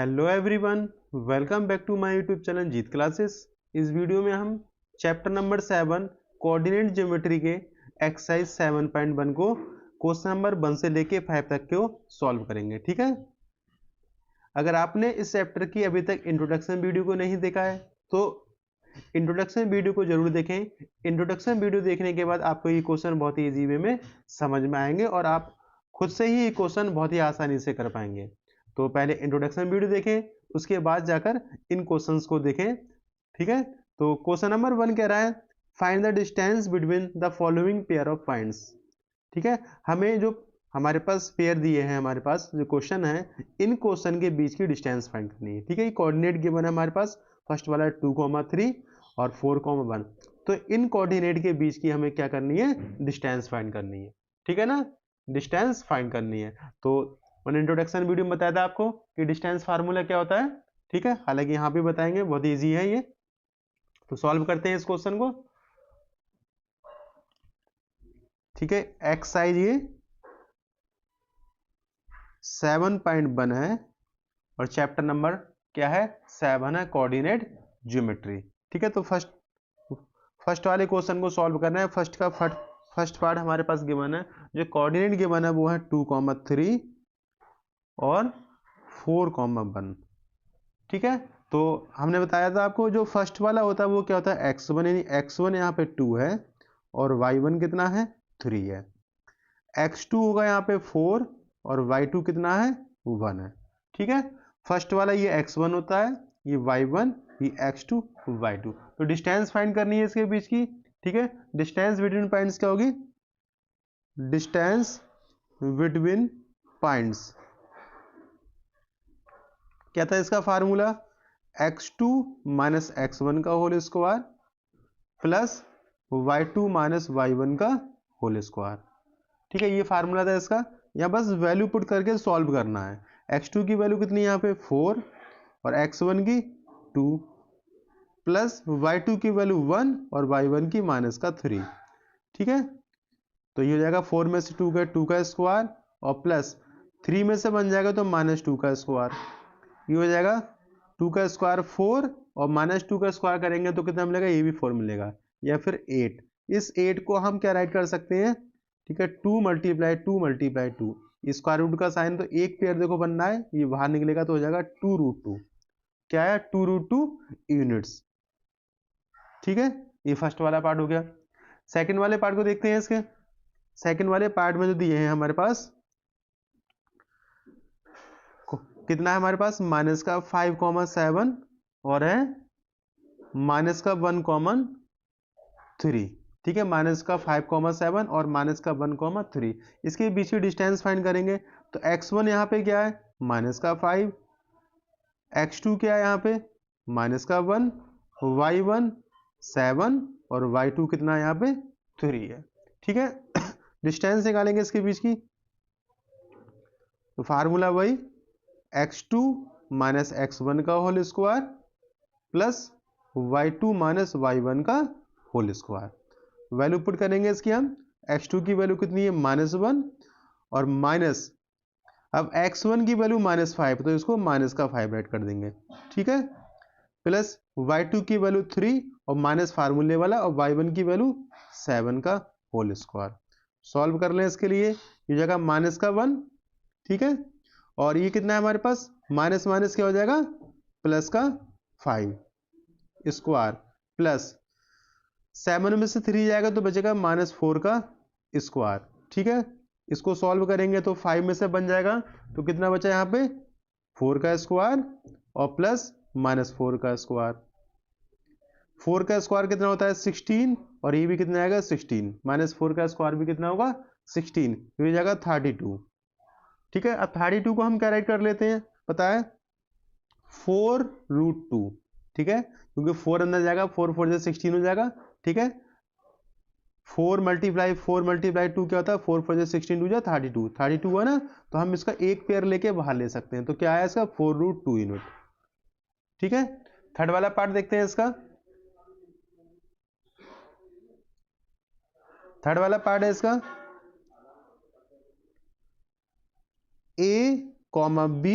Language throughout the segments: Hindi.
Hello everyone, welcome back to my YouTube channel Jeet classes. इस वीडियो में हम चैप्टर नंबर 7 कोऑर्डिनेट ज्योमेट्री के एक्सरसाइज 7.1 को क्वेश्चन नंबर 1 से लेके 5 तक को सॉल्व करेंगे। ठीक है, अगर आपने इस चैप्टर की अभी तक इंट्रोडक्शन वीडियो को नहीं देखा है तो इंट्रोडक्शन वीडियो को जरूर देखें। इंट्रोडक्शन वीडियो देखने के बाद आपको ये क्वेश्चन बहुत ही इजी वे में समझ में आएंगे और आप खुद से ही ये क्वेश्चन बहुत ही आसानी से कर पाएंगे। तो पहले इंट्रोडक्शन वीडियो देखें, उसके बाद जाकर इन क्वेश्चंस को देखें। ठीक है, तो क्वेश्चन नंबर 1 कह रहा है find the distance between the following pair of points. ठीक है, हमें जो हमारे पास पेयर दिए हैं, हमारे पास जो क्वेश्चन है, इन क्वेश्चन के बीच की डिस्टेंस फाइंड करनी है। ठीक है, ये कोऑर्डिनेट गिवन है हमारे पास, फर्स्ट वाला 2,3 और 4,1। तो इन कोऑर्डिनेट के बीच की हमें क्या करनी है, डिस्टेंस फाइंड करनी है। ठीक है ना, डिस्टेंस फाइंड करनी है। तो मैंने इंट्रोडक्शन वीडियो में बताया था आपको कि डिस्टेंस फार्मूला क्या होता है। ठीक है, हालांकि यहाँ पे बताएंगे, बहुत ईजी है ये। तो सॉल्व करते हैं इस क्वेश्चन को। ठीक है, एक्सरसाइज ये 7.1 है और चैप्टर नंबर क्या है, 7 है, कोऑर्डिनेट ज्योमेट्री। ठीक है, तो फर्स्ट वाले क्वेश्चन को सॉल्व करना है। फर्स्ट पार्ट हमारे पास गिवन है, जो कोऑर्डिनेट गिवन है वो है 2,3 और 4,1। ठीक है, तो हमने बताया था आपको जो फर्स्ट वाला होता है वो क्या होता है, x1, यानी x1 यहाँ पे 2 है और y1 कितना है, 3 है। x2 होगा यहाँ पे 4 और y2 कितना है, 1 है। ठीक है, फर्स्ट वाला ये x1 होता है, ये y1, ये x2, y2। तो डिस्टेंस फाइंड करनी है इसके बीच की। ठीक है, डिस्टेंस बिटवीन पॉइंट्स क्या होगी, डिस्टेंस बिटवीन पॉइंट्स क्या था इसका फार्मूला, x2 माइनस x1 का whole square plus y2 minus y1 का होल स्क्वायर। ठीक है, ये फार्मूला था इसका। यहाँ बस वैल्यू पुट करके सॉल्व करना है। x2 की वैल्यू कितनी है यहाँ पे 4 और x1 की 2 प्लस y2 की वैल्यू 1 और y1 की माइनस का 3। ठीक है, तो ये हो जाएगा 4 में से 2 का स्क्वायर और प्लस 3 में से बन जाएगा तो माइनस 2 का स्क्वायर। ये हो जाएगा 2 का स्क्वायर 4 और माइनस 2 का स्क्वायर करेंगे तो कितना मिलेगा, ये भी 4 मिलेगा, या फिर 8। इस 8 को हम क्या राइट कर सकते हैं, ठीक है, 2 मल्टीप्लाई 2 स्क्वायर रूट का साइन, तो एक पेयर देखो बनना है, ये बाहर निकलेगा तो हो जाएगा 2√2। क्या है, 2√2 यूनिट्स। ठीक है, ये फर्स्ट वाला पार्ट हो गया। सेकंड वाले पार्ट को देखते हैं। इसके सेकंड वाले पार्ट में जो दिए हैं हमारे पास, कितना है हमारे पास, माइनस का 5,7 और है माइनस का 1,3। ठीक है, माइनस का 5,7 और माइनस का 1,3, इसके बीच की डिस्टेंस फाइंड करेंगे। तो x1 यहाँ पे क्या है, माइनस का 5, x2 क्या है यहाँ पे, माइनस का 1, y1 7 और y2 कितना है यहाँ पे 3 है। ठीक है, डिस्टेंस निकालेंगे इसके बीच की, तो फार्मूला वही x2 माइनस x1 का whole square plus y2 minus y1 का होल स्क्वायर। वैल्यू पुट करेंगे इसकी हम। x2 की वैल्यू कितनी है, -1 और माइनस, अब x1 की वैल्यू -5 तो इसको माइनस का 5 राइट कर देंगे। ठीक है, प्लस y2 की वैल्यू 3 और माइनस फार्मूले वाला, और y1 की वैल्यू 7 का होल स्क्वायर। सॉल्व कर लें इसके लिए, ये जगह माइनस का 1। ठीक है, और ये कितना है हमारे पास, माइनस माइनस क्या हो जाएगा, प्लस का 5 स्क्वायर प्लस 7 में से 3 जाएगा तो बचेगा -4 का स्क्वायर। ठीक है, इसको सॉल्व करेंगे तो 5 में से बन जाएगा, तो कितना बचा यहाँ पे, 4 का स्क्वायर और प्लस -4 का स्क्वायर। 4 का स्क्वायर कितना होता है, 16, और ये भी कितना आएगा 16, -4 का स्क्वायर भी कितना होगा 16, ये हो जाएगा 32। ठीक है, अब 32 को हम क्या राइट कर लेते हैं, पता है 4√2। ठीक है, क्योंकि 4 अंदर जाएगा, 4 4 से 16 हो जाएगा। ठीक है, 4 मल्टीप्लाई 2 क्या होता है, 4 4 से 16 2 32 है ना, तो हम इसका एक पेयर लेके बाहर ले सकते हैं। तो क्या है इसका, 4√2 यूनिट। ठीक है, थर्ड वाला पार्ट देखते हैं इसका। थर्ड वाला पार्ट है इसका, A, B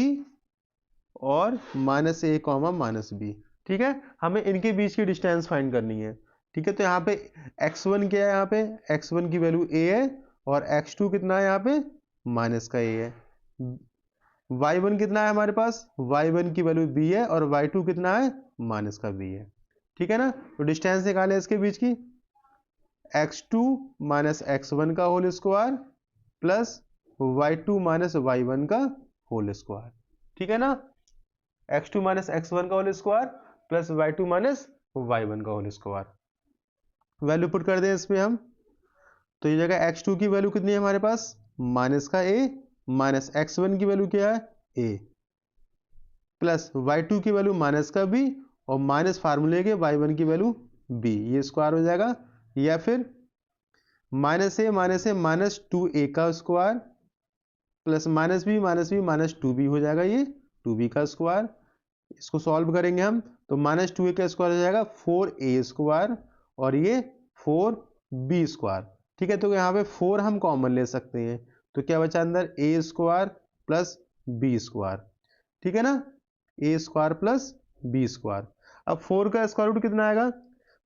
और माइनस ए कॉमा माइनस बी। ठीक है, हमें इनके बीच की डिस्टेंस फाइंड करनी है। ठीक है, तो यहाँ पे x1 क्या है, यहाँ पे x1 की वैल्यू a है और x2 कितना है, यहाँ पे माइनस का a है। y1 कितना है हमारे पास, y1 की वैल्यू b है और y2 कितना है, माइनस का b है। ठीक है ना, तो डिस्टेंस निकालें इसके बीच की, x2 माइनस x1 का whole square plus y2 minus y1 का होल स्क्वायर। ठीक है ना, x2 माइनस x1 का whole square plus y2 minus y1 का होल स्क्वायर। वैल्यू पुट कर दें इसमें हम, तो ये जगह x2 की वैल्यू कितनी है हमारे पास, माइनस का a माइनस x1 की वैल्यू क्या है, a प्लस y2 की वैल्यू माइनस का b और माइनस फार्मूले के y1 की वैल्यू b, ये स्क्वायर हो जाएगा। या फिर माइनस ए माइनस 2a का square plus minus B minus 2b हो जाएगा, ये 2b का स्क्वायर। इसको सॉल्व करेंगे हम, तो माइनस 2a का स्क्वायर हो जाएगा 4a स्क्वायर और ये 4b स्क्वायर। ठीक है, तो यहाँ पे 4 हम कॉमन ले सकते हैं, तो क्या बचा अंदर, a square plus b square. ठीक है ना, a square plus b square. अब 4 का स्क्वायर रूट कितना आएगा,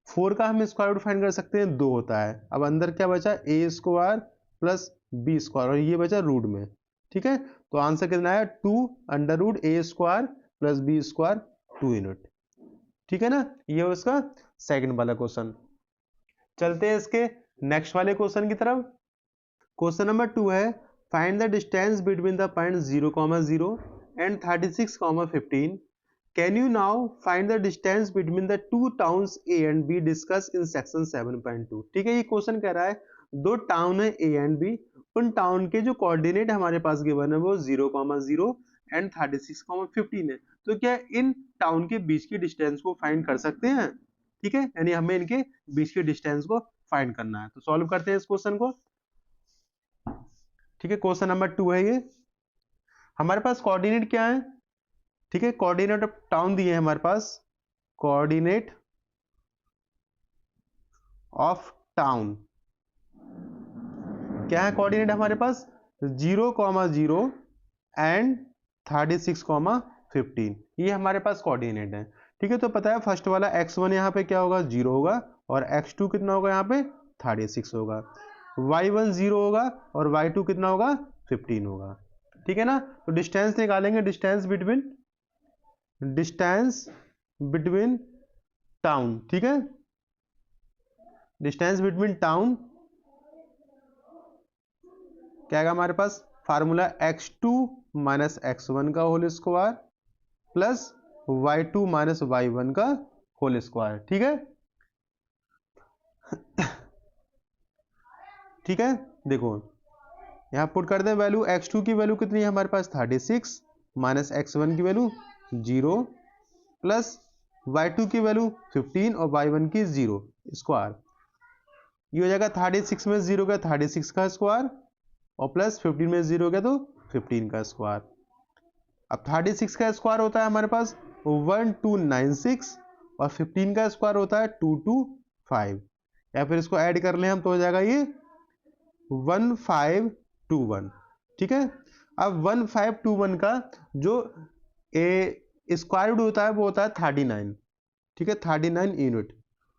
4 का हम स्क्वायर रूट फाइंड कर सकते हैं, 2 होता है। अब अंदर क्या बचा, a square plus b square और ये बचा रूट में। ठीक है, तो आंसर कितना आया, 2 under root a square plus b square 2 unit. ठीक है ना, ये उसका सेकंड वाला क्वेश्चन। चलते हैं इसके नेक्स्ट वाले क्वेश्चन की तरफ। क्वेश्चन नंबर 2 है, find the distance between the point 0,0 and 36,15। Can you now find the distance between the two towns A and be discuss in section 7.2। ठीक है, ये क्वेश्चन कह रहा है दो टाउन है ए एंड बी, उन टाउन के जो कोऑर्डिनेट हमारे पास गिवन है वो 0,0 एंड 36,15 है। तो क्या इन टाउन के बीच की डिस्टेंस को फाइंड कर सकते हैं। ठीक है, यानी हमें इनके बीच की डिस्टेंस को फाइंड करना है। तो सॉल्व करते हैं इस क्वेश्चन को। ठीक है, क्वेश्चन नंबर 2 है ये। हमारे पास कोऑर्डिनेट क्या है, ठीक है, कोऑर्डिनेट ऑफ टाउन दिए हैं हमारे पास, कोऑर्डिनेट ऑफ टाउन क्या है, कोऑर्डिनेट हमारे पास 0,0 एंड 36,15, ये हमारे पास कोऑर्डिनेट है। ठीक है, तो पता है फर्स्ट वाला x1 यहाँ पे क्या होगा, 0 होगा और x2 कितना होगा, यहाँ पे 36 होगा, y1 0 होगा और y2 कितना होगा, 15 होगा। ठीक है ना, तो डिस्टेंस निकालेंगे, डिस्टेंस बिटवीन टाउन। ठीक है, डिस्टेंस बिटवीन टाउन क्या है हमारे पास, फार्मूला x2 माइनस x1 का whole square plus y2 minus y1 का होल स्क्वायर। ठीक है, ठीक है, देखो यहां पुट कर दें वैल्यू, x2 की वैल्यू कितनी है हमारे पास, 36 माइनस x1 की वैल्यू 0 प्लस y2 की वैल्यू 15 और y1 की 0 स्क्वायर। ये हो जाएगा 36 में 0 का 36 का स्क्वायर और प्लस 15 में 0 गया तो 15 का स्क्वायर। अब 36 का स्क्वायर होता है हमारे पास 1296 और 15 का स्क्वायर होता है 225, या फिर इसको ऐड कर लें हम तो हो जाएगा ये 1521। ठीक है, अब 1521 का जो स्क्वायर रूट होता है वो होता है 39। ठीक है, 39 यूनिट।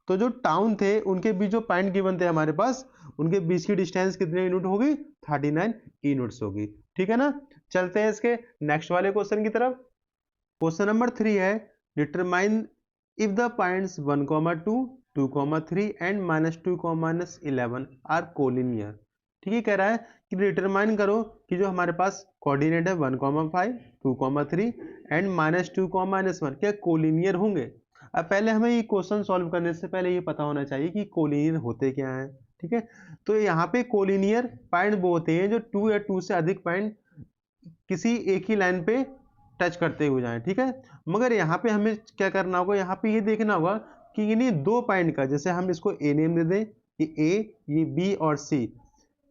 तो जो टाउन थे उनके बीच जो पॉइंट गिवन थे हमारे पास, उनके बीच की डिस्टेंस कितने यूनिट होगी, 39 यूनिट्स होगी। ठीक है ना, चलते हैं इसके नेक्स्ट वाले क्वेश्चन की तरफ। क्वेश्चन नंबर 3 है, determine if the points 1,2 2,3 and -2, -11 are collinear. ठीक है, कह रहा है कि डिटरमाइन करो कि जो हमारे पास कोऑर्डिनेट है 1,5 2,3 एंड -2, -1 क्या कोलिनियर होंगे। अब पहले हमें ये क्वेश्चन सॉल्व करने से पहले ये पता होना चाहिए कि कोलिनियर होते क्या हैं। ठीक है, तो यहाँ पे कोलिनियर पॉइंट वो होते हैं जो 2 या 2 से अधिक पॉइंट किसी एक ही लाइन पे टच करते हुए जाएं। ठीक है, मगर यहाँ पे हमें क्या करना होगा, यहाँ पे ये देखना होगा कि इन्हीं दो पॉइंट का, जैसे हम इसको ए नेम दे दें, कि ए, ये बी और सी,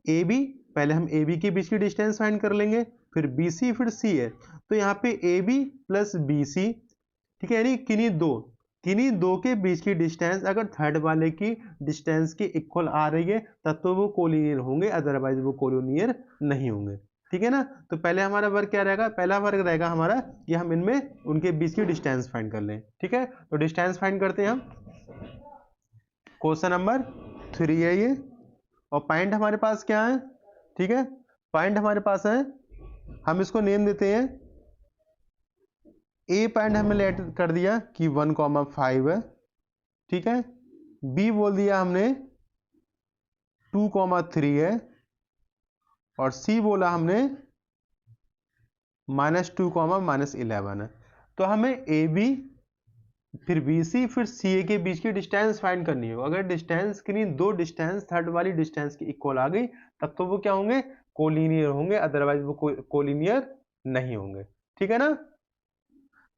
ए बी, पहले हम ए बी के बीच की डिस्टेंस फाइंड कर लेंगे, फिर बी सी, फिर सी है, तो यहाँ पे A B plus B C. ठीक है, यानी किन्हीं दो के बीच की डिस्टेंस अगर थर्ड वाले की डिस्टेंस के इक्वल आ रही है तब तो वो कोलिनियर होंगे, अदरवाइज वो कोलिनियर नहीं होंगे। ठीक है ना। तो पहले हमारा वर्क क्या रहेगा, पहला वर्क रहेगा हमारा कि हम इनमें उनके बीच की डिस्टेंस फाइंड कर लें। ठीक है, तो डिस्टेंस फाइंड करते हैं हम। क्वेश्चन नंबर 3 है ये, और पॉइंट हमारे पास क्या है, ठीक है, पॉइंट हमारे पास है, हम इसको नेम देते हैं। ए पॉइंट हमने लेट कर दिया कि 1,5 है, ठीक है। बी बोल दिया हमने 2,3 है, और सी बोला हमने -2, -11 है। तो हमें ए बी फिर बी सी फिर सी ए के बीच की डिस्टेंस फाइंड करनी हो। अगर डिस्टेंस किन्हीं दो डिस्टेंस थर्ड वाली डिस्टेंस की इक्वल आ गई तब तो वो क्या होंगे, कोलिनियर होंगे, अदरवाइज वो कोलिनियर नहीं होंगे। ठीक है ना।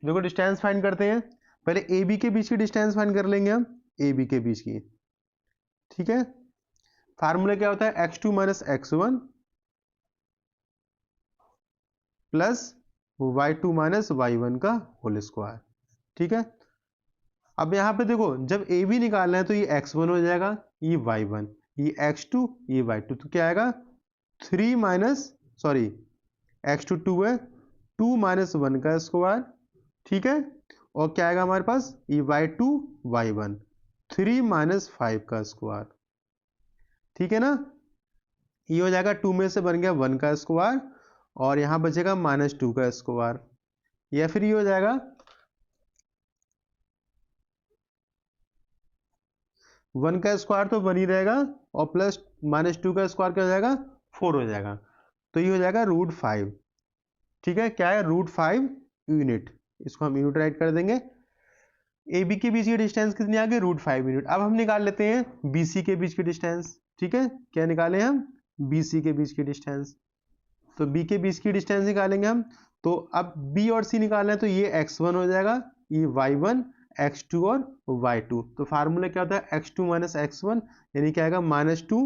देखो डिस्टेंस फाइंड करते हैं, पहले ए बी के बीच की डिस्टेंस फाइंड कर लेंगे हम, ए बी के बीच की। ठीक है, फार्मूला क्या होता है, x2 - x1 plus y2 - y1 का होल स्क्वायर। ठीक है, अब यहां पे देखो जब ए बी निकालना है तो ये x1 हो जाएगा, ये y1, ये x2, ये y2, तो क्या आएगा 3 माइनस सॉरी x2 2 है, 2 - 1 का स्क्वायर। ठीक है, और क्या आएगा हमारे पास, ये y2 y1 3 - 5 का स्क्वायर। ठीक है ना, ये हो जाएगा 2 में से बन गया 1 का स्क्वायर, और यहां बचेगा -2 का स्क्वायर, या फिर ये हो जाएगा 1 का स्क्वायर तो 1 ही रहेगा, और प्लस -2 का स्क्वायर क्या हो जाएगा, 4 हो जाएगा, तो ये हो जाएगा √5। ठीक है, क्या है, √5 यूनिट, इसको हम यूनिट राइट कर देंगे। ए बी के बीच की डिस्टेंस कितनी आ गई, √5 यूनिट। अब हम निकाल लेते हैं बी सी के बीच की डिस्टेंस। ठीक है, क्या निकाले हम, बी सी के बीच की डिस्टेंस, तो बी के बीच की डिस्टेंस निकालेंगे हम। तो अब बी और सी निकालना है, तो ये x1 हो जाएगा, ये y1, x2 और y2। तो फार्मूला क्या होता है, x2 - x1 यानी क्या आएगा, -2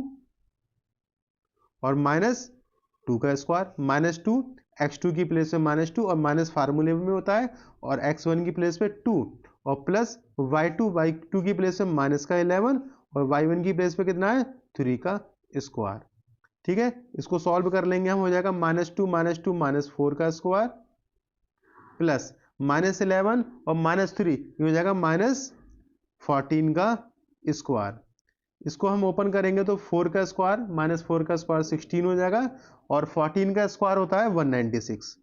और -2 का स्क्वायर, -2 x2 की प्लेस पे -2 और माइनस फार्मूले में होता है, और x1 की प्लेस पे 2 और प्लस y2 की प्लेस पे -11 और y1 की प्लेस पे कितना है, 3 का स्क्वायर। ठीक है, इसको सॉल्व कर लेंगे हम, हो जाएगा -2 - 4 का स्क्वायर प्लस -11 और -3, ये हो जाएगा -14 का स्क्वायर। इसको हम ओपन करेंगे तो 4 का स्क्वायर -4 का स्क्वायर 16 हो जाएगा, और 14 का स्क्वायर होता है 196।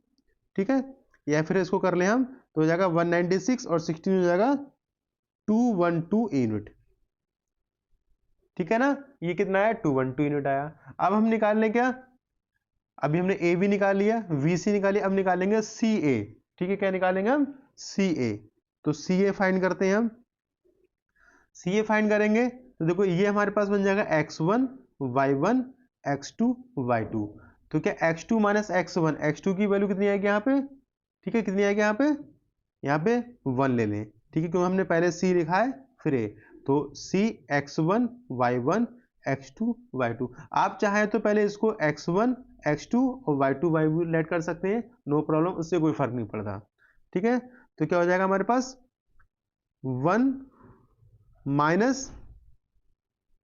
ठीक है, या फिर इसको कर ले हम तो हो जाएगा 196 और 16 हो जाएगा 212 यूनिट। ठीक है ना, ये कितना है, 212 यूनिट आया। अब हम निकाल लें क्या, अभी हमने ए बी निकाल लिया, वी सी निकाली, अब निकालेंगे सी ए। ठीक है, क्या निकालेंगे हम, सी ए। तो सी ए फाइंड करते हैं हम, सी ए फाइंड करेंगे तो देखो ये हमारे पास बन जाएगा x1 y1 x2 y2। तो क्या x2 - x1, x2 की वैल्यू कितनी आएगी यहाँ पे, ठीक है, कितनी आएगी यहाँ पे 1 ले लें। ठीक है, क्योंकि हमने पहले c लिखा है फिर a, तो c x1 y1 x2 y2। आप चाहें तो पहले इसको x1 x2 और y2 y लेट कर सकते हैं, नो प्रॉब्लम, उससे कोई फर्क नहीं पड़ता। ठीक है, तो क्या हो जाएगा हमारे पास 1 माइनस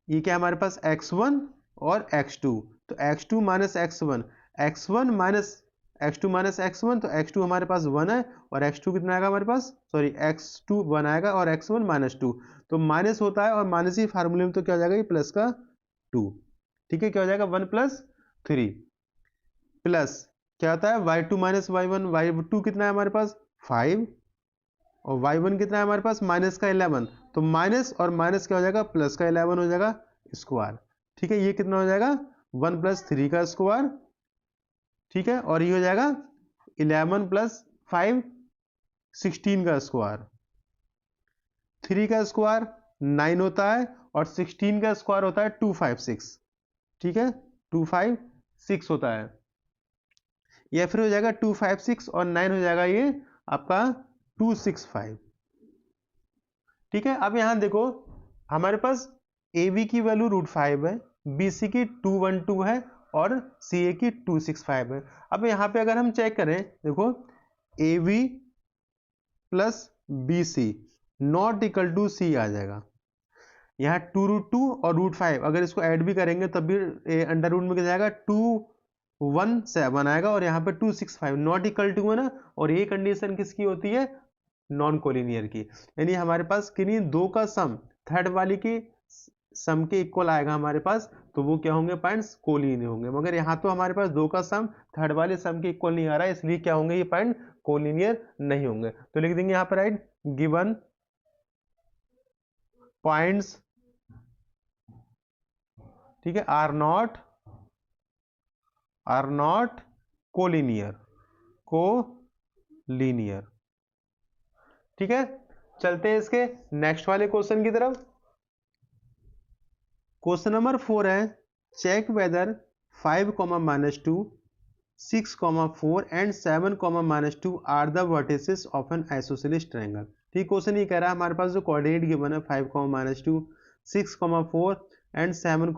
ये क्या हमारे पास x1 और x2, तो x2 - x1, x1 - x1, तो x2 हमारे पास 1 है, और x2 कितना आएगा हमारे पास, सॉरी x2 1 आएगा और x1 -2, तो माइनस होता है, और माइनस ही फार्मूले में तो क्या हो जाएगा, ये प्लस का 2। ठीक है, क्या हो जाएगा 1 + 3 प्लस क्या होता है y2 - y1, y2 कितना है हमारे पास 5, और y1 कितना है हमारे पास -11, तो माइनस और माइनस क्या हो जाएगा, प्लस का 11 हो जाएगा स्क्वायर। ठीक है, ये कितना हो जाएगा 1 + 3 का स्क्वायर। ठीक है, और ये हो जाएगा 11 + 5 16 का स्क्वायर। 3 का स्क्वायर 9 होता है, और 16 का स्क्वायर होता है 256। ठीक है, 256 होता है, या फिर हो जाएगा 256 और 9 हो जाएगा ये आपका 265। ठीक है, अब यहां देखो हमारे पास ए बी की वैल्यू √5 है, बी सी की 212 है, और सी ए की 265 है। अब यहाँ पे अगर हम चेक करें, देखो A B plus B C not equal to C आ जाएगा। यहाँ 2√2 और √5 अगर इसको ऐड भी करेंगे तब भी अंडर रूट में क्या जाएगा, 2 117 आएगा और यहाँ पे 265 नॉट इक्वल टू है ना, और ये कंडीशन किसकी होती है, नॉन कोलिनियर की। यानी हमारे पास किन्हीं दो का सम थर्ड वाली की सम के इक्वल आएगा हमारे पास, तो वो क्या होंगे, पॉइंट्स कोलिनियर होंगे। मगर यहाँ तो हमारे पास दो का सम थर्ड वाले सम के इक्वल नहीं आ रहा है, इसलिए क्या होंगे, ये पॉइंट कोलिनियर नहीं होंगे। तो लिख देंगे यहाँ पर राइट, गिवन पॉइंट्स, ठीक है, आर नॉट कोलिनियर, कोलिनियर। ठीक है, चलते हैं इसके नेक्स्ट वाले क्वेश्चन की तरफ। क्वेश्चन नंबर 4 है, check whether 5, -2, 6, 4 and 7, -2 are the vertices of an isosceles triangle. ठीक, क्वेश्चन ये कह रहा है हमारे पास जो कोऑर्डिनेट गिवन है 5, -2, 6, 4 एंड 7,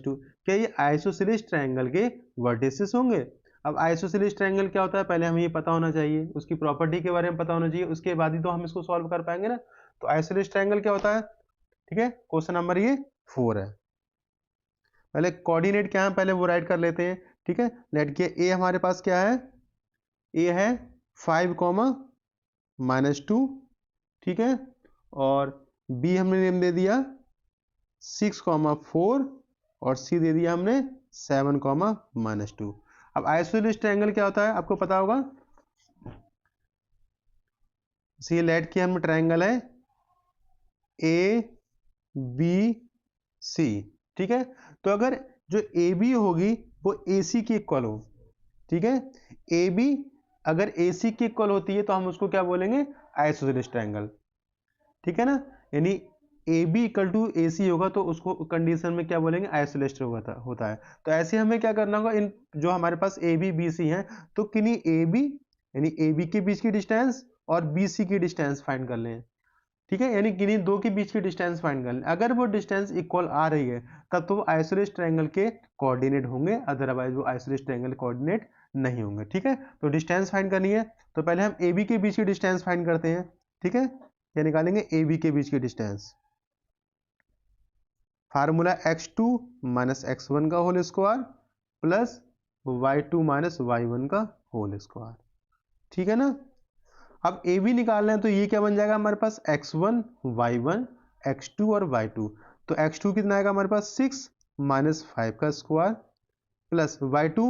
-2, क्या ये आइसोसेलेस ट्रायंगल के वर्टिसेस होंगे। अब आइसोसेलेस ट्रायंगल क्या होता है, पहले हमें ये पता होना चाहिए, उसकी प्रॉपर्टी के बारे में पता होना चाहिए, उसके बाद ही तो हम इसको सॉल्व कर पाएंगे ना। तो आइसोसेलेस ट्रायंगल क्या होता है, ठीक है, क्वेश्चन नंबर ये 4 है। पहले कोऑर्डिनेट क्या है पहले वो राइट कर लेते हैं। ठीक है, लेट के ए हमारे पास क्या है, ए है 5, -2, ठीक है, और बी हमने नेम दे दिया 6, 4 और सी दे दिया हमने 7, -2। अब आइसोसेलेस ट्रायंगल क्या होता है आपको पता होगा, सी लेट के हम ट्रायंगल है ए बी सी। ठीक है, तो अगर जो ए बी होगी वो ए सी की इक्वल हो, ठीक है, ए बी अगर ए सी की इक्वल होती है तो हम उसको क्या बोलेंगे, आइसोसेलेस ट्रायंगल। ठीक है ना, यानी ए बी इक्वल टू ए सी होगा तो उसको कंडीशन में क्या बोलेंगे, आइसोलेस होता है। तो ऐसे हमें क्या करना होगा, इन जो हमारे पास ए बी बी सी है, तो किन्हीं ए बी यानी ए बी के बीच की डिस्टेंस और बी सी की डिस्टेंस फाइंड कर लें। ठीक है, यानी किन्हीं दो के बीच की डिस्टेंस फाइंड कर लें, अगर वो डिस्टेंस इक्वल आ रही है तब तो वो आइसोलेस ट्रायंगल के कोऑर्डिनेट होंगे, अदरवाइज वो आइसोलेस ट्रायंगल कोऑर्डिनेट नहीं होंगे। ठीक है, तो डिस्टेंस फाइंड करनी है, तो पहले हम ए बी के बीच की डिस्टेंस फाइंड करते हैं। ठीक है, क्या निकालेंगे, ए बी के बीच की डिस्टेंस, फार्मूला x2 - x1 का whole square plus y2 - y1 का होल स्क्वायर। ठीक है ना, अब ए बी निकालना है तो ये क्या बन जाएगा हमारे पास, x1 y1 x2 और y2। तो x2 कितना आएगा हमारे पास 6 - 5 का स्क्वायर प्लस y2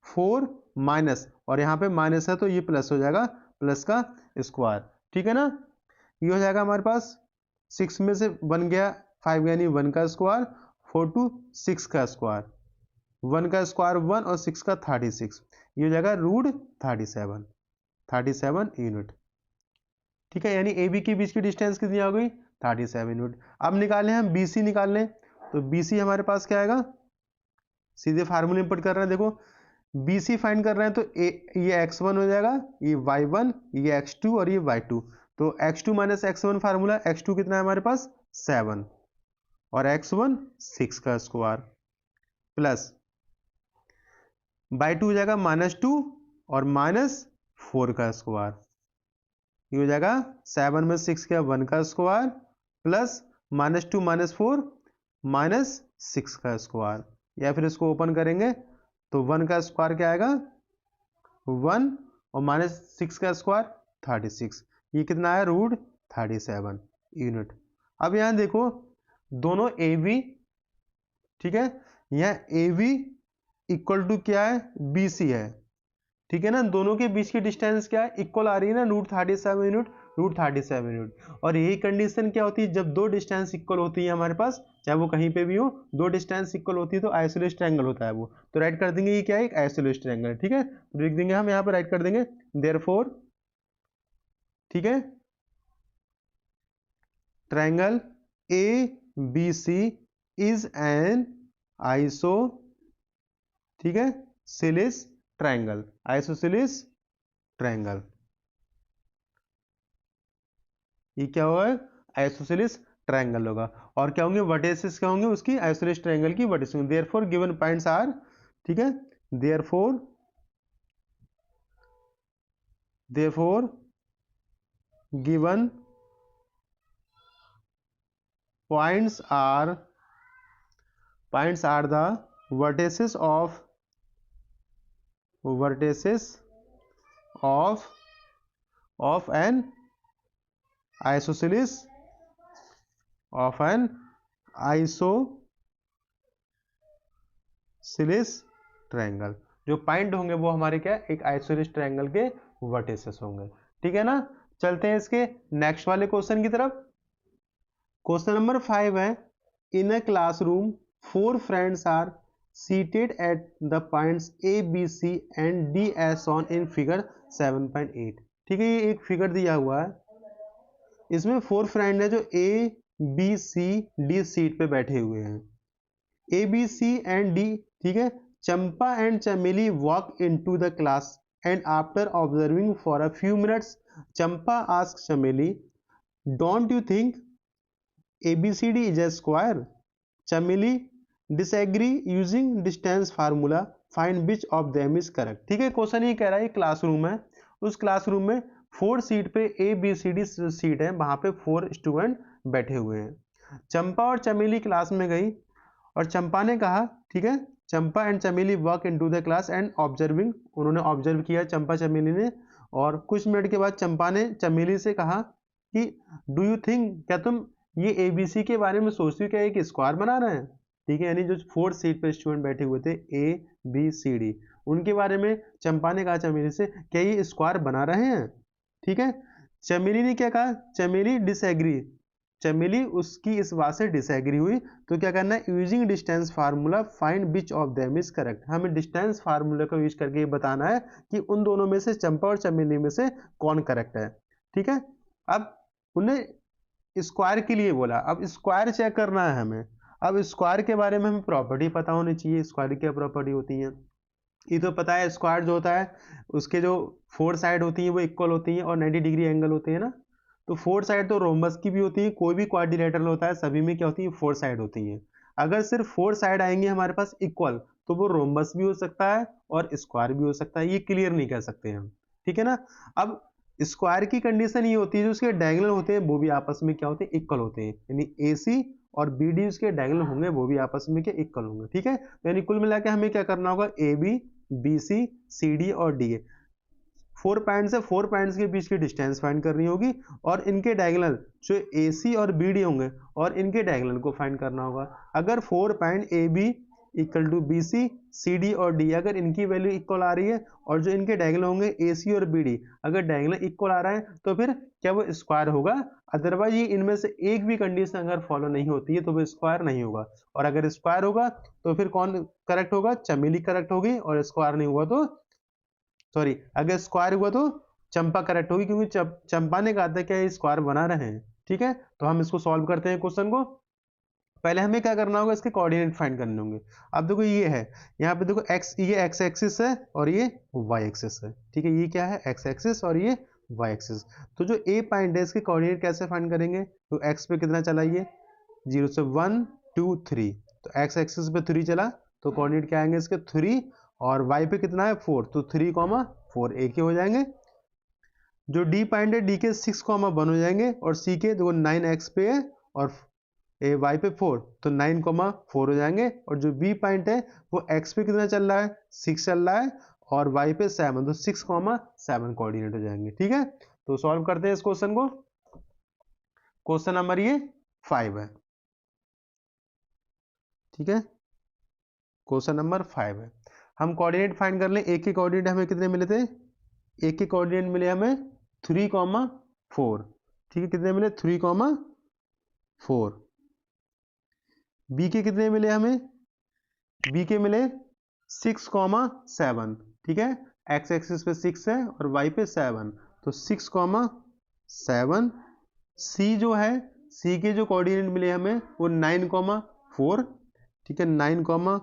4 माइनस, और यहाँ पे माइनस है तो ये प्लस हो जाएगा, प्लस का स्क्वायर। ठीक है ना, ये हो जाएगा हमारे पास 6 में से 1 गया 5 गया, यानी 1 का स्क्वायर, 4 टू 6 का स्क्वायर, 1 का स्क्वायर 1 और 6 का 36, ये हो जाएगा √37 यूनिट। ठीक है, यानी ए बी के बीच की डिस्टेंस कितनी आ गई, 37 यूनिट। अब निकालें हम बी सी निकाल लें, तो बी सी हमारे पास क्या आएगा, सीधे फार्मूले में पुट कर रहे हैं, देखो बी सी फाइंड कर रहे हैं तो ये x1 हो जाएगा, ये y1, ये x2 और ये y2। तो x2 - x1 फार्मूला, x2 कितना है हमारे पास 7 और x1 6 का स्क्वायर प्लस y2 हो जाएगा -2 और -4 का स्क्वायर, ये हो जाएगा 7 में 6 का 1 का स्क्वायर प्लस -2 -4 -6 का स्क्वायर, या फिर इसको ओपन करेंगे तो 1 का स्क्वायर क्या आएगा 1 और -6 का स्क्वायर 36, ये कितना है √37 यूनिट। अब यहाँ देखो दोनों ए बी, ठीक है, यहाँ ए बी इक्वल टू क्या है, बी सी है। ठीक है ना, दोनों के बीच की डिस्टेंस क्या है, इक्वल आ रही है ना, √37 यूनिट, √37 यूनिट। और यही कंडीशन क्या होती है, जब दो डिस्टेंस इक्वल होती है हमारे पास, चाहे वो कहीं पे भी हो, दो डिस्टेंस इक्वल होती है तो आइसोलेस ट्रायंगल होता है वो। तो राइट कर देंगे ये क्या है, एक आइसोलेस ट्रायंगल। ठीक है, तो लिख देंगे हम यहाँ पर, राइट कर देंगे देयरफॉर, ठीक है, triangle A B C is an iso, ठीक है, सेलेस ट्रायंगल, आइसोसेलेस ट्रायंगल। ये क्या होगा, आइसोसेलेस ट्रायंगल होगा। और क्या होंगे, वर्टिसेस क्या होंगे उसकी, आइसोसेलेस ट्रायंगल की वर्टिसेस होंगे। देयरफॉर गिवन पॉइंट्स आर, ठीक है, therefore given points are the vertices of vertices of an isosceles triangle. जो पॉइंट होंगे वो हमारे क्या, एक आइसोसेलिस ट्रायंगल के वर्टिसेस होंगे। ठीक है ना। चलते हैं इसके नेक्स्ट वाले क्वेश्चन की तरफ। क्वेश्चन नंबर 5 है, in a classroom 4 friends are seated at the points A, B, C and D as shown in figure 7.8। ठीक है, ये एक फिगर दिया हुआ है, इसमें 4 फ्रेंड है जो A, B, C, D seat पे बैठे हुए हैं। A, B, C and D, ठीक है। Champa and Chameli walk into the class and after observing for a few minutes Champa ask Chameli, don't you think ABCD is a square? चमेली disagree using distance formula, find which of them is correct। ठीक है, क्वेश्चन ये कह रहा है क्लासरूम है, उस क्लासरूम में 4 सीट पे ABCD सीट है, वहां पे 4 स्टूडेंट बैठे हुए हैं। चंपा और चमेली क्लास में गई और चंपा ने कहा, ठीक है, Champa and Chameli walk into the class and observing, उन्होंने ऑब्जर्व किया चंपा चमेली ने, और कुछ मिनट के बाद चंपा ने चमेली से कहा कि डू यू थिंक, क्या तुम ये ABC के बारे में सोचती हो क्या एक स्क्वायर बना रहे हैं। ठीक है, यानी जो 4 सीट पे स्टूडेंट बैठे हुए थे ABCD, उनके बारे में चंपा ने कहा चमेली से, क्या ये स्क्वायर बना रहे हैं। ठीक है, चमेली ने क्या कहा, चमेली डिसएग्री, चमेली उसकी इस बात से डिसएग्री हुई, तो क्या करना है, using distance formula find which of them is correct. हमें डिस्टेंस फार्मूला का यूज करके ये बताना है कि उन दोनों में से, चंपा और चमेली में से कौन करेक्ट है। ठीक है, अब उन्हें स्क्वायर के लिए बोला, अब स्क्वायर चेक करना है हमें। अब स्क्वायर के बारे में हमें प्रॉपर्टी पता होनी चाहिए, स्क्वायर की क्या प्रॉपर्टी होती है। ये तो पता है, स्क्वायर जो होता है उसके जो 4 साइड होती है वो इक्वल होती है और 90 डिग्री एंगल होते हैं ना। तो 4 साइड तो रोम्बस की भी होती है, कोई भी क्वाड्रिलेटरल होता है सभी में क्या होती है, 4 साइड होती है। अगर सिर्फ 4 साइड आएंगे हमारे पास इक्वल, तो वो रोम्बस भी हो सकता है और स्क्वायर भी हो सकता है, ये क्लियर नहीं कर सकते हम। ठीक है ना। अब स्क्वायर की कंडीशन ये होती है, जो उसके डायगोनल होते हैं वो भी आपस में क्या होते हैं, इक्वल होते हैं, यानी AC और BD उसके डायगोनल होंगे वो भी आपस में क्या, इक्वल होंगे। ठीक है, तो यानी कुल मिला के हमें क्या करना होगा, AB, BC, CD और DA 4 पॉइंट्स है, 4 पॉइंट्स के बीच की डिस्टेंस फाइंड करनी होगी, और इनके डायगोनल जो AC और BD होंगे और इनके डायगोनल को फाइंड करना होगा। अगर 4 point AB equal to BC, CD और D अगर इनकी वैल्यू इक्वल आ रही है, और जो इनके डायगोनल होंगे AC और BD अगर डायगोनल इक्वल आ रहा है, तो फिर क्या वो स्क्वायर होगा। अदरवाइज ये इनमें से एक भी कंडीशन अगर फॉलो नहीं होती है तो वो स्क्वायर नहीं होगा, और अगर स्क्वायर होगा तो फिर कौन करेक्ट होगा, चमेली करेक्ट होगी, और स्क्वायर नहीं हुआ तो, सॉरी, अगर स्क्वायर हुआ तो चंपा करेक्ट होगी, क्योंकि चंपा ने कहा था क्या ये स्क्वायर बना रहे हैं। ठीक है, तो हम इसको सॉल्व करते हैं क्वेश्चन को। पहले हमें क्या करना होगा, इसके कोऑर्डिनेट फाइंड करने होंगे। अब देखो ये है, यहाँ पे देखो ये x एक्सिस है और ये y एक्सिस है। ठीक है, ये क्या है, x एक्सिस और ये y एक्सिस। तो जो A पॉइंट है इसके कोऑर्डिनेट कैसे फाइंड करेंगे, तो x पे कितना चला, ये 0 से 1 2 3, तो x एक्सिस पे 3 चला, तो कोऑर्डिनेट क्या आएंगे इसके 3, और y पे कितना है 4, तो 3, 4 एक ही हो जाएंगे। जो D पॉइंट है D के 6, 1 हो जाएंगे, और C के देखो 9x पे है और y पे 4, तो 9, 4 हो जाएंगे। और जो B पॉइंट है वो x पे कितना चल रहा है, 6 चल रहा है, और y पे 7, तो 6, 7 कोऑर्डिनेट हो जाएंगे। ठीक है, तो सॉल्व करते हैं इस क्वेश्चन को। क्वेश्चन नंबर ये 5 है। ठीक है, क्वेश्चन नंबर 5 है। हम कोऑर्डिनेट फाइंड कर लें। एक के कोऑर्डिनेट हमें कितने मिले थे, एक के कोऑर्डिनेट मिले हमें 3, 4। ठीक है, कितने मिले, 3, 4। बी के कितने मिले हमें, बी के मिले 6, 7। ठीक है, x एक्सिस पे 6 है और y पे 7, तो 6, 7। सी जो है, सी के जो कोऑर्डिनेट मिले हमें वो 9, 4। ठीक है, 9,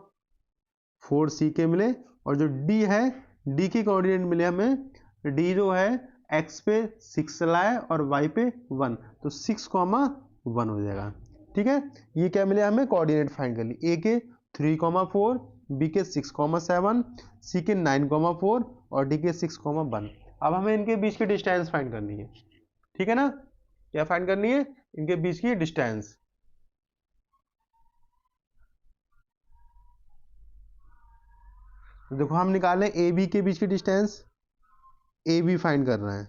4 सी के मिले। और जो डी है, डी के कोऑर्डिनेट मिले हमें, डी जो है x पे 6 लाए और y पे 1, तो 6, 1 हो जाएगा। ठीक है, ये क्या मिले हमें, कोऑर्डिनेट फाइंड कर ली। ए के 3, 4, बी के 6, 7, सी के 9, 4 और डी के 6, 1। अब हमें इनके बीच की डिस्टेंस फाइंड करनी है। ठीक है ना, क्या फाइंड करनी है, इनके बीच की डिस्टेंस। तो देखो हम निकालें ए बी के बीच की डिस्टेंस, ए बी फाइंड करना है,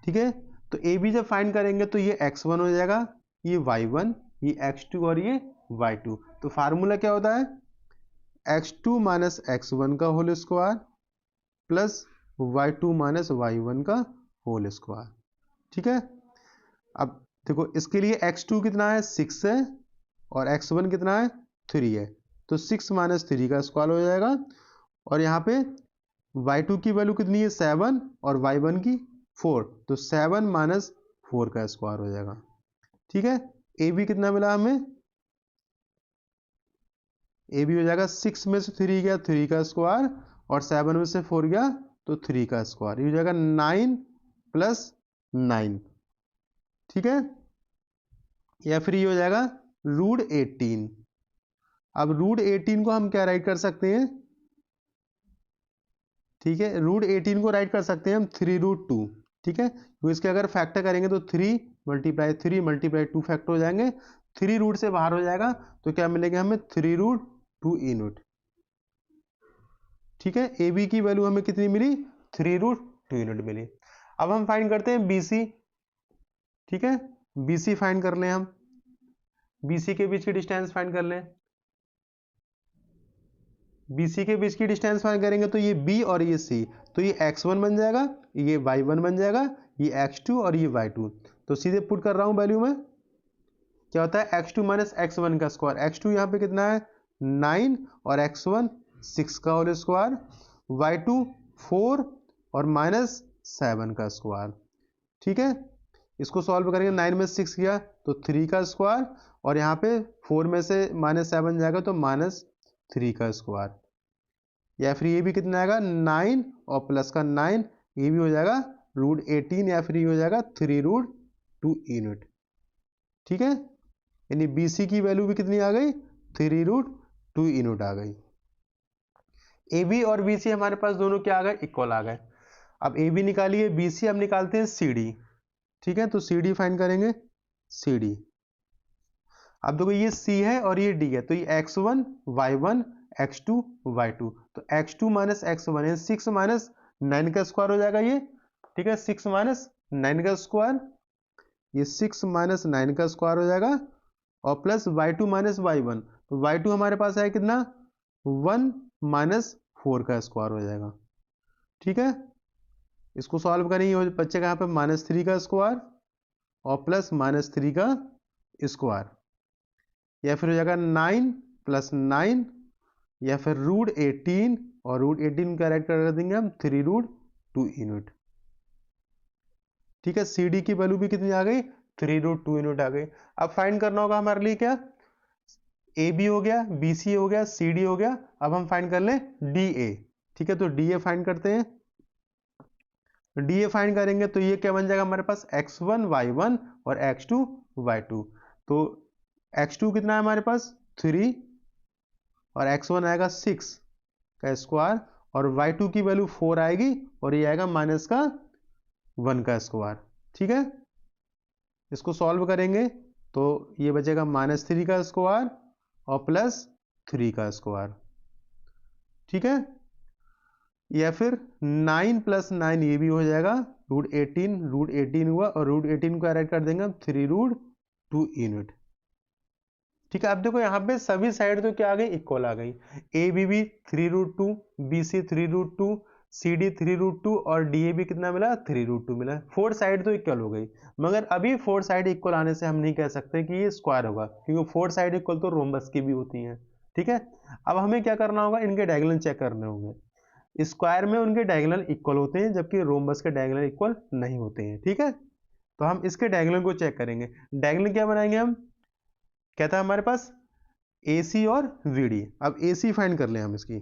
ठीक है। तो ए बी जब फाइंड करेंगे तो ये x1 हो जाएगा, ये y1, ये x2 और ये y2। तो फार्मूला क्या होता है, x2 माइनस x1 का whole square plus y2 minus y1 का होल स्क्वायर, ठीक है। अब देखो इसके लिए x2 कितना है 6 है और x1 कितना है 3 है, तो 6 माइनस 3 का स्क्वायर हो जाएगा। और यहाँ पे y2 की वैल्यू कितनी है 7 और y1 की 4, तो 7 माइनस 4 का स्क्वायर हो जाएगा, ठीक है। ए बी कितना मिला हमें, ए बी हो जाएगा 6 में से 3 गया 3 का स्क्वायर और 7 में से 4 गया तो 3 का स्क्वायर, ये हो जाएगा 9 प्लस 9, ठीक है। या फिर ये हो जाएगा रूट 18। अब रूट 18 को हम क्या राइट कर सकते हैं, ठीक है, रूट 18 को राइट कर सकते हैं हम 3√2, ठीक है। तो इसके अगर फैक्टर करेंगे तो 3 मल्टीप्लाई 3 मल्टीप्लाई 2 फैक्टर हो जाएंगे, 3 रूट से बाहर हो जाएगा तो क्या मिलेगा हमें 3√2 यूनिट, ठीक है। ए बी की वैल्यू हमें कितनी मिली 3√2 यूनिट मिली। अब हम फाइंड करते हैं बी सी, ठीक है, बी सी फाइंड कर लें हम, बी सी के बीच की डिस्टेंस फाइंड कर लें। BC के बीच की डिस्टेंस फाइंड करेंगे तो ये B और ये C, तो ये x1 बन जाएगा, ये y1 बन जाएगा, ये x2 और ये y2। तो सीधे पुट कर रहा हूं वैल्यू में, क्या होता है x2 माइनस x1 का स्क्वायर, x2 यहाँ पे कितना है 9 और x1 6 का होल स्क्वायर, y2 4 और माइनस 7 का स्क्वायर, ठीक है। इसको सॉल्व करेंगे, 9 में 6 गया तो 3 का स्क्वायर और यहाँ पे 4 में से माइनस 7 जाएगा तो माइनस 3 का स्क्वायर, या फिर ये भी कितना आएगा 9 और प्लस का 9, ये भी हो जाएगा रूट 18 या फिर ये हो जाएगा 3√2 यूनिट, ठीक है। यानी BC की वैल्यू भी कितनी आ गई 3√2 यूनिट आ गई। AB और BC हमारे पास दोनों क्या आ गए इक्वल आ गए। अब AB निकालिए, BC हम निकालते हैं CD, ठीक है। तो CD फाइंड करेंगे, CD। अब देखो ये C है और ये D है, तो ये x1 y1 x2 y2, तो x2 माइनस x1 है 6 माइनस 9 का स्क्वायर हो जाएगा ये, ठीक है। 6 माइनस 9 का स्क्वायर, ये 6 माइनस 9 का स्क्वायर हो जाएगा और प्लस y2 माइनस y1, तो y2 हमारे पास है कितना 1 माइनस 4 का स्क्वायर हो जाएगा, ठीक है। इसको सॉल्व करेंगे, बच्चे का यहाँ पे -3 का स्क्वायर और प्लस -3 का स्क्वायर, या फिर हो जाएगा 9 प्लस 9 या फिर रूट 18 और रूट 18 का राइट कर देंगे हम 3√2 यूनिट, ठीक है। CD की वैल्यू भी कितनी आ गई 3√2 यूनिट आ गई। अब फाइंड करना होगा हमारे लिए क्या, AB हो गया, BC हो गया, CD हो गया, अब हम फाइंड कर लें DA, ठीक है। तो DA फाइंड करते हैं, DA फाइंड करेंगे तो ये क्या बन जाएगा हमारे पास x1 y1 और x2 y2, तो x2 कितना है हमारे पास 3 और x1 आएगा 6 का स्क्वायर और y2 की वैल्यू 4 आएगी और ये आएगा माइनस का 1 का स्क्वायर, ठीक है। इसको सॉल्व करेंगे तो ये बचेगा -3 का स्क्वायर और प्लस 3 का स्क्वायर, ठीक है। या फिर 9 प्लस 9 ये भी हो जाएगा रूट 18 हुआ और रूट 18 को ऐड कर देंगे हम 3√2 यूनिट, ठीक है। अब देखो यहाँ पे सभी साइड तो क्या आ गई इक्वल आ गई, ABB 3√2, BC 3√2, CD 3√2 और DAB कितना मिला 3√2 मिला, 4 साइड तो इक्वल हो गई। मगर अभी 4 साइड इक्वल आने से हम नहीं कह सकते कि ये स्क्वायर होगा, क्योंकि 4 साइड इक्वल तो रोम्बस की भी होती हैं, ठीक है। अब हमें क्या करना होगा, इनके डायगोनल चेक करने होंगे, स्क्वायर में उनके डायगोनल इक्वल होते हैं जबकि रोम्बस के डायगोनल इक्वल नहीं होते हैं, ठीक है। तो हम इसके डायगोनल को चेक करेंगे, डायगोनल क्या बनाएंगे हम, क्या था हमारे पास AC और VD। अब AC फाइंड कर लें हम, इसकी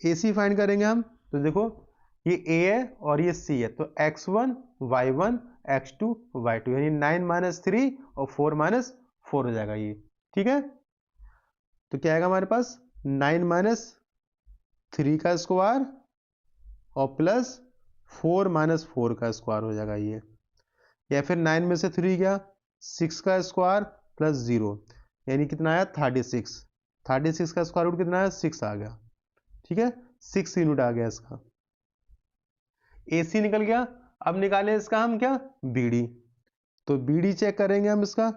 AC फाइंड करेंगे हम, तो देखो ये A है और ये C है, तो x1 y1 x2 y2 यानी 9 माइनस 3 और 4 माइनस 4 हो जाएगा ये, ठीक है। तो क्या आएगा हमारे पास 9 माइनस 3 का स्क्वायर और प्लस 4 माइनस 4 का स्क्वायर हो जाएगा ये, या फिर 9 में से 3 गया 6 का स्क्वायर प्लस 0 यानी कितना आया 36, 36 का स्क्वायर रूट कितना है 6 आ गया, ठीक है 6 यूनिट आ गया इसका। AC निकल गया। अब निकालें इसका हम क्या BD, तो BD चेक करेंगे हम इसका,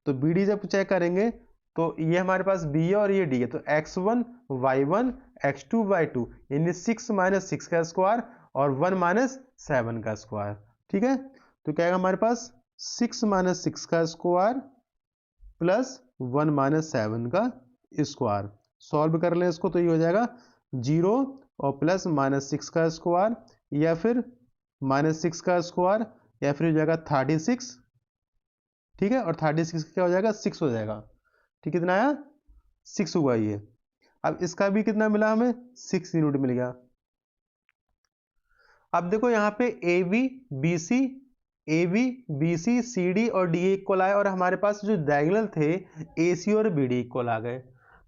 तो BD जब चेक करेंगे तो ये हमारे पास B है और ये D है, तो x1 y1 x2 y2 यानी 6 माइनस 6 का स्क्वायर और 1 माइनस 7 का स्क्वायर, ठीक है। तो क्या आएगा हमारे पास 6 माइनस 6 का स्क्वायर प्लस 1 माइनस 7 का स्क्वायर। सॉल्व कर लें इसको तो ये हो जाएगा 0 और प्लस माइनस 6 का स्क्वायर या फिर माइनस 6 का स्क्वायर या फिर हो जाएगा 36, ठीक है, और 36 क्या हो जाएगा 6 हो जाएगा, ठीक, कितना आया 6 हुआ ये। अब इसका भी कितना मिला हमें 6 यूनिट मिल गया। अब देखो यहाँ पे A B C C D और डी इक्वल आए और हमारे पास जो डायगोनल थे ए सी और बी डी इक्वल आ गए।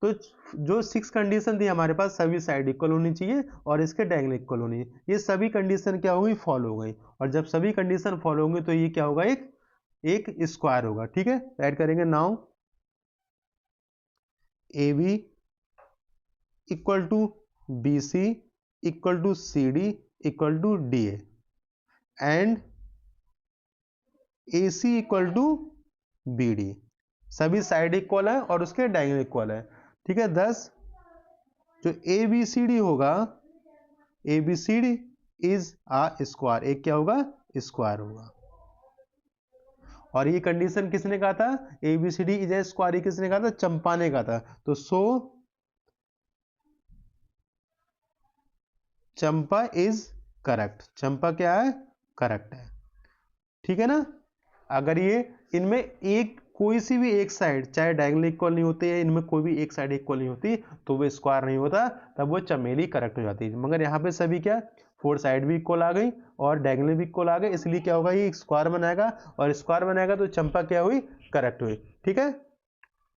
तो जो 6 कंडीशन थी हमारे पास सभी साइड इक्वल होनी चाहिए और इसके डायगोनल इक्वल होनी चाहिए, ये सभी कंडीशन क्या हो गई फॉलो हो गई। और जब सभी कंडीशन फॉलो होंगे तो ये क्या होगा एक स्क्वायर होगा, ठीक है। ऐड करेंगे now A B equal to B C equal to C D equal to D A and A C equal to B D, सभी साइड इक्वल है और उसके डायगोनल इक्वल है, ठीक है। थस जो ए बी सी डी होगा, A B C D is a square, एक क्या होगा स्क्वायर होगा। और ये कंडीशन किसने कहा था A B C D is a square, किसने कहा था चंपा ने कहा था। तो सो चंपा इज करेक्ट, चंपा क्या है करेक्ट है, ठीक है ना। अगर ये इनमें एक कोई सी भी एक साइड चाहे डायगोनल इक्वल नहीं होती है, इनमें कोई भी एक साइड इक्वल नहीं होती तो वो स्क्वायर नहीं होता, तब वो चमेली करेक्ट हो जाती है। मगर यहाँ पे सभी क्या 4 साइड भी इक्वल आ गई और डायगोनल भी इक्वल आ गए, इसलिए क्या होगा ये स्क्वायर बनाएगा और स्क्वायर बनाएगा तो चंपा क्या हुई करेक्ट हुई, ठीक है।